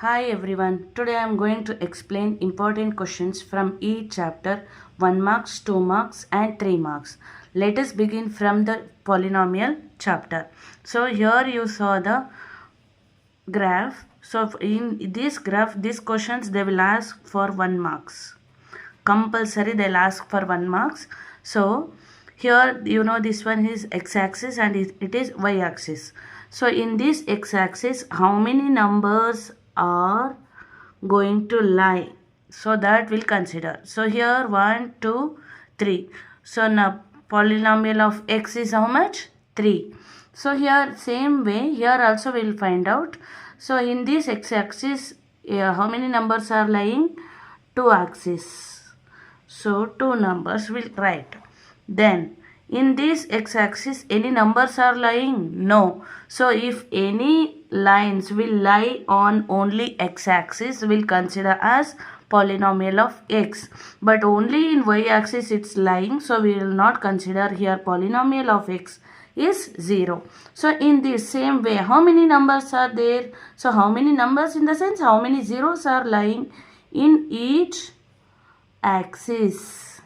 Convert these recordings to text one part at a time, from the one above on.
Hi everyone, today I am going to explain important questions from each chapter, 1 marks, 2 marks and 3 marks. Let us begin from the polynomial chapter. So here you saw the graph. So in this graph, these questions they will ask for 1 marks. Compulsory they'll ask for 1 marks. So here you know this one is x-axis and it is y-axis. So in this x-axis, how many numbers are going to lie? So that we'll consider. So here 1, 2, 3. So now polynomial of x is how much? 3. So here same way, here also we'll find out. So in this x-axis, how many numbers are lying? 2 axis. So 2 numbers we'll write. Then in this x-axis any numbers are lying? No. So if any lines will lie on only x-axis, we'll consider as polynomial of x. But only in y-axis it's lying, so we will not consider here polynomial of x is 0. So in this same way, how many numbers are there? So how many numbers in the sense how many zeros are lying in each axis?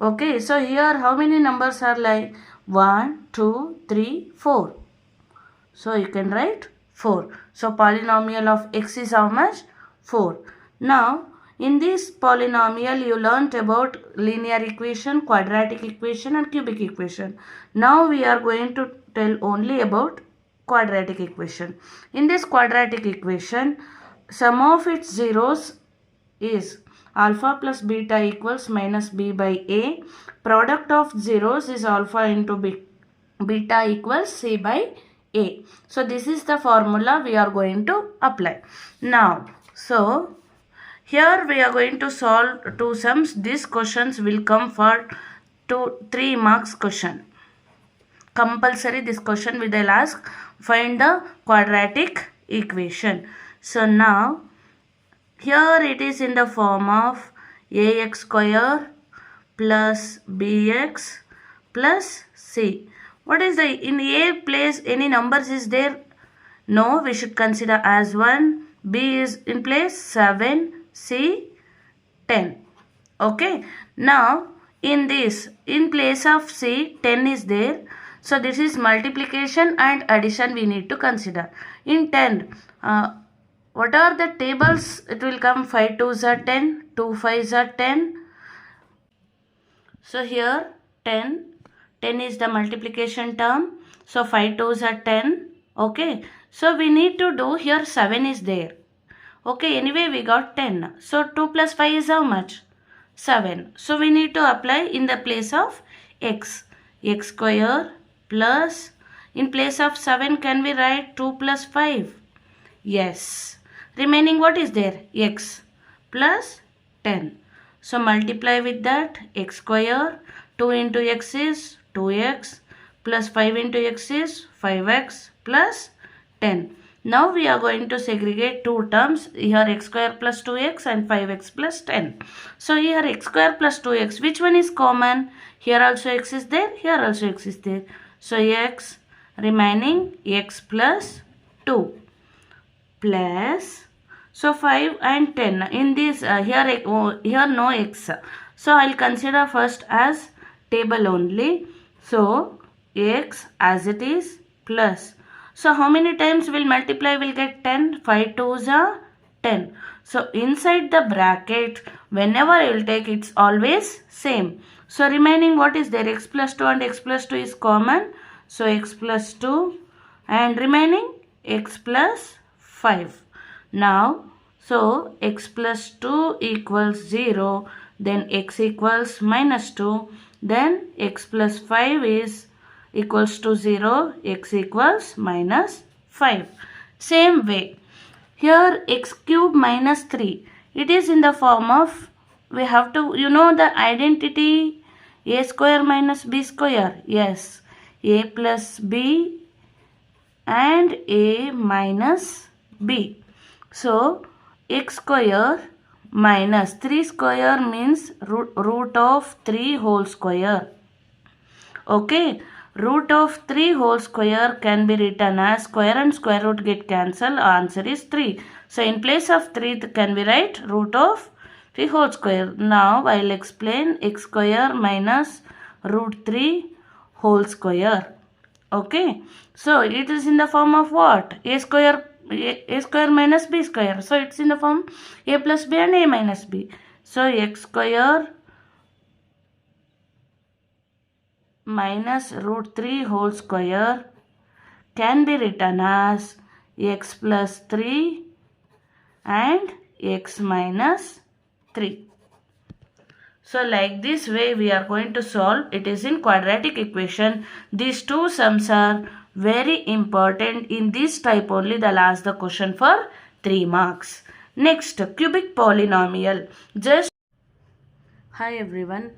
Okay, so here how many numbers are lying? 1, 2, 3, 4. So you can write 4. So polynomial of x is how much? 4. Now in this polynomial you learnt about linear equation, quadratic equation and cubic equation. Now we are going to tell only about quadratic equation. In this quadratic equation, sum of its zeros is alpha plus beta equals minus b by a. Product of zeros is alpha into beta equals c by a. So this is the formula we are going to apply. Now, so here we are going to solve two sums. These questions will come for 3 marks question. Compulsory this question will ask, find the quadratic equation. So now here it is in the form of ax square plus bx plus c. What is the, in a place any numbers is there? No, we should consider as 1. B is in place 7, c 10. Okay. Now in this, in place of c 10 is there. So this is multiplication and addition we need to consider. In 10, what are the tables? It will come 5 2s are 10, 2 5s are 10. So here 10 is the multiplication term. So 5 2s are 10. Okay. So we need to do here 7 is there. Okay. Anyway we got 10. So 2 plus 5 is how much? 7. So we need to apply in the place of x. X square plus, in place of 7 can we write 2 plus 5? Yes. Remaining what is there? X plus 10. So multiply with that. X square, 2 into x is 2x plus 5 into x is 5x plus 10. Now we are going to segregate two terms. Here x square plus 2x and 5x plus 10. So here x square plus 2x. Which one is common? Here also x is there. Here also x is there. So x remaining x plus 2 plus, so 5 and 10. In this here no x. So I'll consider first as table only. So x as it is plus. So how many times we'll multiply? We'll get 10. 5 2s are 10. So inside the bracket, whenever I will take, it's always same. So remaining what is there? X plus 2 and x plus 2 is common. So x plus 2 and remaining x plus 5. Now, so x plus 2 equals 0. Then x equals minus 2. Then x plus 5 is equals to 0. X equals minus 5. Same way. Here x cube minus 3. It is in the form of, we have to, you know the identity a square minus b square. Yes. A plus b and a minus b. So x square minus 3 square means root of 3 whole square. Okay. Root of 3 whole square can be written as square and square root get cancelled. Answer is 3. So in place of 3 can we write root of 3 whole square. Now I will explain x square minus root 3 whole square. Okay. So it is in the form of what? A square minus b square. So it's in the form a plus b and a minus b. So x square minus root 3 whole square can be written as x plus 3 and x minus 3. So like this way we are going to solve. It is in quadratic equation. These two sums are very important. In this type only they'll ask the question for 3 marks. Next, cubic polynomial. Hi everyone.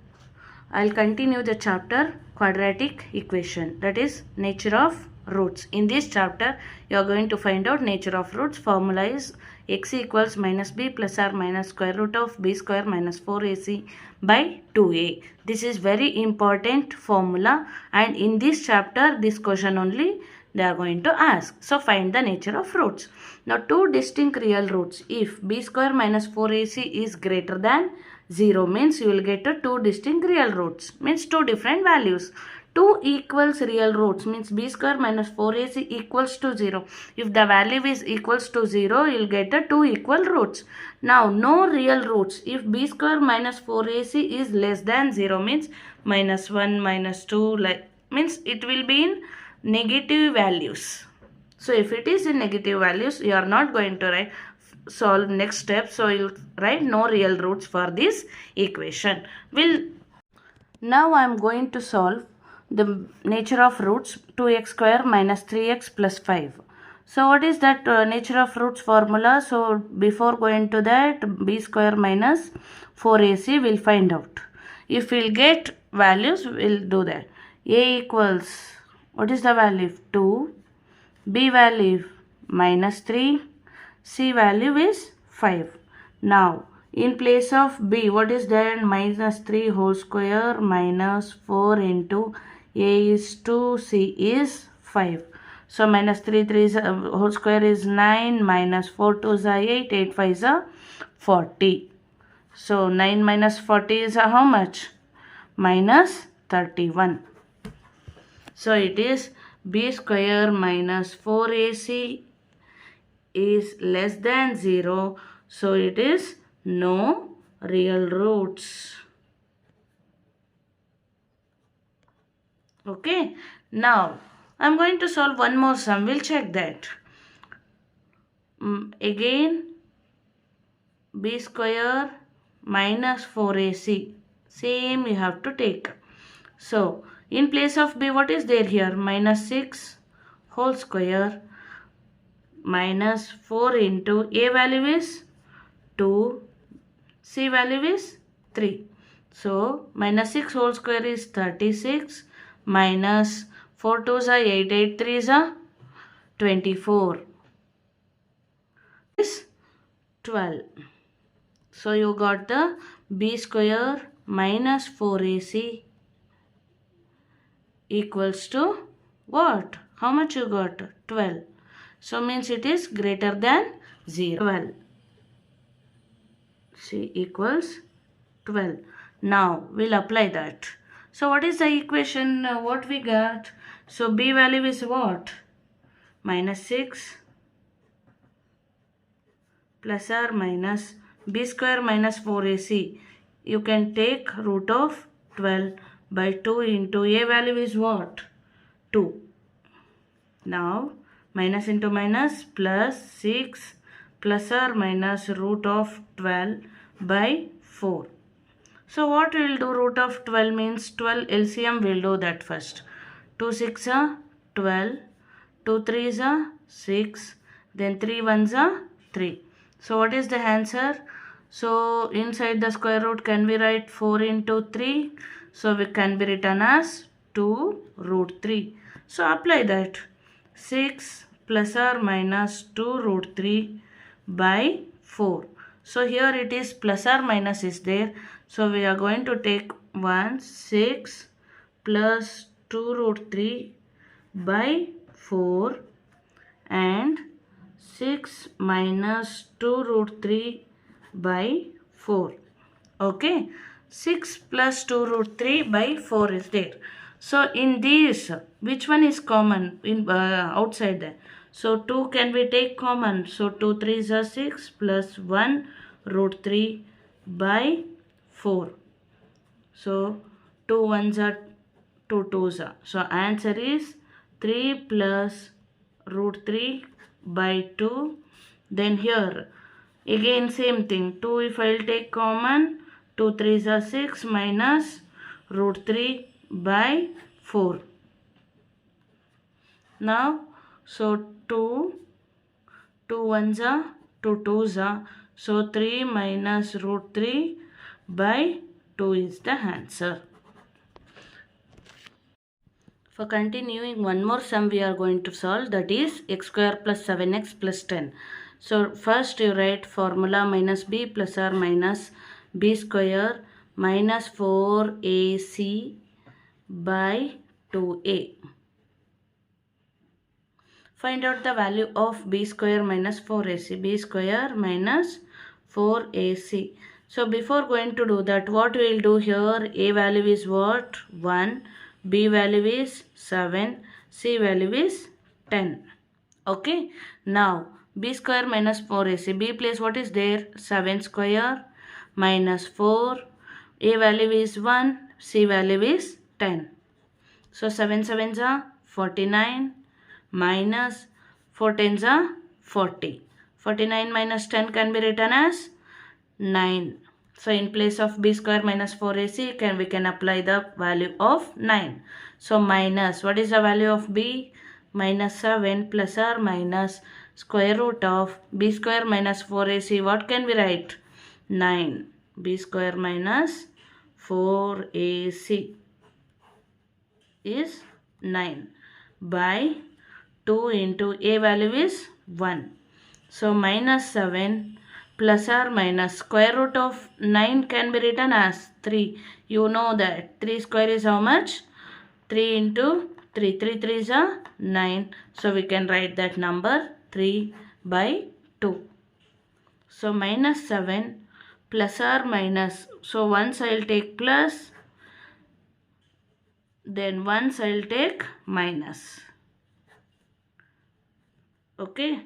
I'll continue the chapter quadratic equation, that is nature of roots. In this chapter you are going to find out nature of roots. Formula is x equals minus b plus or minus square root of b square minus 4ac by 2a. This is very important formula, and in this chapter this question only they are going to ask. So find the nature of roots. Now two distinct real roots. If b square minus 4ac is greater than 0 means you will get a two distinct real roots, means two different values. 2 equals real roots means b square minus 4ac equals to 0. If the value is equals to 0, you will get a 2 equal roots. Now no real roots. If b square minus 4ac is less than 0 means minus 1, minus 2, like means it will be in negative values. So if it is in negative values, you are not going to solve next step. So you'll write no real roots for this equation. Now I am going to solve the nature of roots 2x square minus 3x plus 5. So what is that nature of roots formula? So before going to that, b square minus 4ac we'll find out. If we'll get values, we'll do that. A equals, what is the value? 2. B value minus 3. C value is 5. Now in place of b, what is that? Minus 3 whole square minus 4 into a is 2, c is 5. So minus 3 whole square is 9, minus 4 2 is 8, 8 5 is 40. So 9 minus 40 is how much? Minus 31. So it is b square minus 4ac is less than 0. So it is no real roots. Okay. Now I am going to solve one more sum. We'll check that. Again b square minus 4ac. Same you have to take. So in place of b, what is there here? Minus 6 whole square minus 4 into a value is 2, c value is 3. So minus 6 whole square is 36, minus 4 2 is 8, 8 3 is 24. Is 12. So you got the b square minus 4ac equals to what? How much you got? 12. So means it is greater than 0. 12. C equals 12. Now we'll apply that. So what is the equation? What we got? So b value is what? Minus 6 plus or minus b square minus 4ac. You can take root of 12 by 2 into a value is what? 2. Now minus into minus plus 6 plus or minus root of 12 by 4. So what we will do? Root of 12 means 12 LCM. We'll do that first. 2 6 are 12, 2 3 are 6, then 3 1s are 3. So what is the answer? So inside the square root can we write 4 into 3? So we can be written as 2 root 3. So apply that. 6 plus or minus 2 root 3 by 4. So here it is plus or minus is there. So we are going to take 1 6 plus 2 root 3 by 4 and 6 minus 2 root 3 by 4. Okay, 6 plus 2 root 3 by 4 is there. So in these, which one is common in outside there? So 2 can we take common. So 2 3s are 6 plus 1 root 3 by 4. So 2 ones are 2 twos are. So answer is 3 plus root 3 by 2. Then here again same thing. 2 if I will take common, 2 3s are 6 minus root 3 by 4. Now so 2 ones are 2 twos are. So 3 minus root 3 by 2 is the answer. For continuing, one more sum we are going to solve, that is x square plus 7x plus 10. So first you write formula minus b plus or minus b square minus 4ac by 2a. Find out the value of b square minus 4ac. b square minus 4ac. So before going to do that, what we will do here, a value is what? 1. B value is 7, C value is 10. Okay, now B square minus 4AC. B place what is there? 7 square minus 4. A value is 1, C value is 10. So 7 sevens are 49 minus 4 tens are 40. 49 minus 10 can be written as 9. So in place of b square minus 4ac, we can apply the value of 9. So minus, what is the value of b? Minus 7 plus or minus square root of b square minus 4ac. What can we write? 9. b square minus 4ac is 9 by 2 into a value is 1. So minus 7 plus or minus square root of 9 can be written as 3. You know that 3 square is how much? 3 into 3. 3 3s are 9. So we can write that number 3 by 2. So minus 7 plus or minus. So once I will take plus, then once I will take minus. Okay.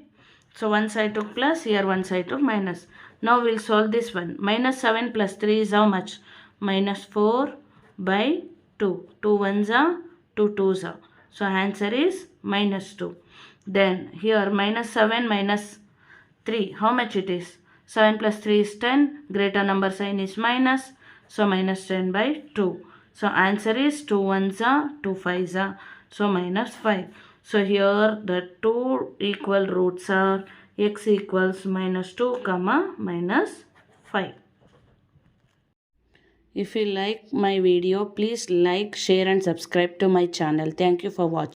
So one side took plus, here one side took minus. Now we'll solve this one. Minus 7 plus 3 is how much? Minus 4 by 2. 2 ones are, 2 twos are. So answer is minus 2. Then here minus 7 minus 3. How much it is? 7 plus 3 is 10. Greater number sign is minus. So minus 10 by 2. So answer is 2 ones are, 2 fives are. So minus 5. So here the two equal roots are x equals minus 2 comma minus 5. If you like my video, please like, share and subscribe to my channel. Thank you for watching.